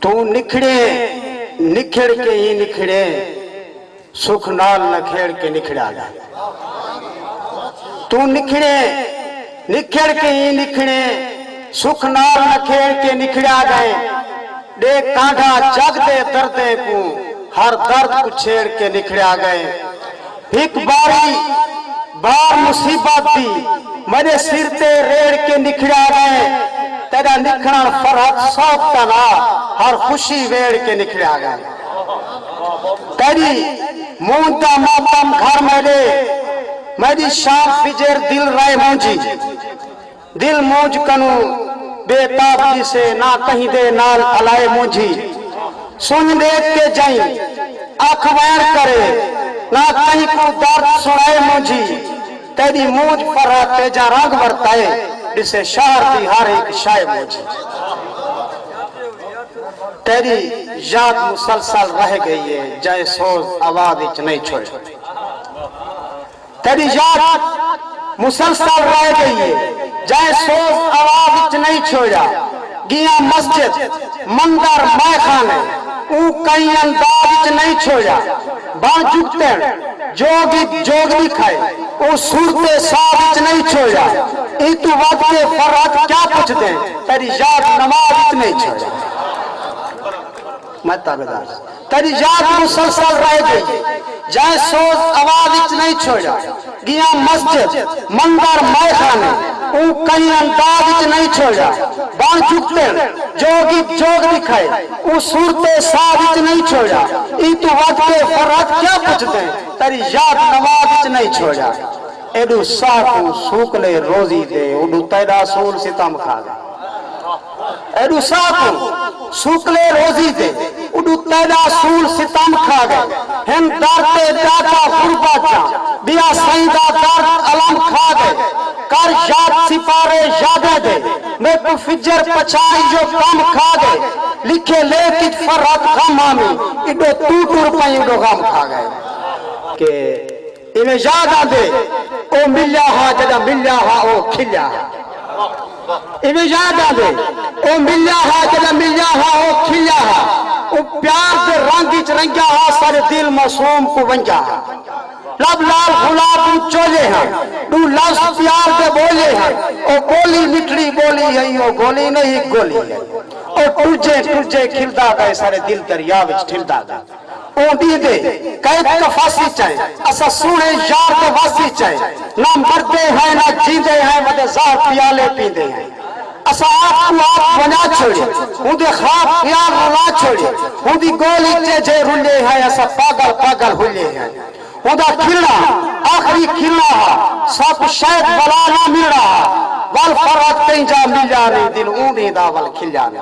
تو نکھڑ کے ہی نکھڑے سکھ نال نہ کھیڑ کے نکھڑا گا تو نکھڑ کے ہی نکھڑے سکھ نال نہ کھیڑ کے نکھڑا گئے دے کانڈا جگ دے دردے کو ہر درد کو چھیڑ کے نکھڑا گئے ایک بار مصیبت دی میرے سر تے ریڑ کے نکھڑا گئے تیرا نکھڑن فرحت سوک تنا ہر خوشی ویڑ کے نکھڑا گئے تیری مونتا ماتم گھر میں لے میری شام فجر دل رائے مونجی دل مونج کنو بے تابی سے نہ کہیں دے نال علائے مونجی سن دیکھ کے جائیں آنکھ ویر کرے نہ کہیں کو درد سنائے مونجی تیری مونج فرحت تیجا رنگ ورتائے جسے شہر دی ہر ایک شائع مونجی تیری یاد مسلسل رہ گئی ہے جائے سوز آواز اچ نہیں چھوڑے تیری یاد مسلسل رہ گئی ہے جائے سوز آواز اچ نہیں چھوڑا گیا مسجد مندر میں خانے او کئی انداز اچ نہیں چھوڑا بان جھکتے جوگ دکھائے او صورت صاحب اچ نہیں چھوڑا ای تو وقت کے فرات کیا پوچھ دیں تیری یاد نماز اچ نہیں چھوڑا میں تابدار تیری یاد مسلسل رہ گئی جائے سوز آواز اچ نہیں چھوڑا گیا مسجد مندر میں خانے او کہیں انداز اچ نہیں چھوڑا بان جھکتے جوگ دکھائے او صورت صاحب اچ نہیں چھوڑا ای تو وقت کے فرات کیا پوچھ دیں تیری یاد نماز اچ نہیں چھوڑا ایڈو ساکو سوکلے روزی دے اڈو تیرا سول ستم کھا گئے ایڈو ساکو سوکلے روزی دے اڈو تیرا سول ستم کھا گئے ہم دارتے داتا غربا جا بیا سیدہ دارت علم کھا گئے کر یاد سپارے یادیں دے میں کو فجر پچائی جو کام کھا گئے لکھے لے کت فرات غم آمی اڈو ٹوٹر پائیں اڈو غم کھا گئے کہ انہیں یاد آدھے او ملیا ہا جدا ملیا ہا او کھلیا ہا انہیں یاد آدھے او ملیا ہا جدا ملیا ہا او کھلیا ہا او پیار دے رنگیچ رنگیا ہا سارے دل معصوم کو ونجا ہا لب لال غلاب چولے ہیں تو لفظ پیار دے بولے ہیں او گولی مٹڑی بولی ہے او گولی نہیں گولی ہے او تجھے کھلدا گئے سارے دل دریا وچ ٹھلدا گئے او دی دے قید کا فاسی چاہے اسا سونے یار دے واسی چاہے نہ مردے ہیں نہ جیندے ہیں مدے زہر پیالے پیندے ہیں اسا آپ کو آپ بنا چھوڑے ہوں دے خواب پیار رلا چھوڑے ہوں دی گولی چیجے رلے ہیں اسا پاگل ہلے ہیں ہوں دا کھلنا آخری کھلنا ہا سب شاید بلا نہ مل رہا وال فرات کہیں جا مل جانے دل اونی دا وال کھل جانے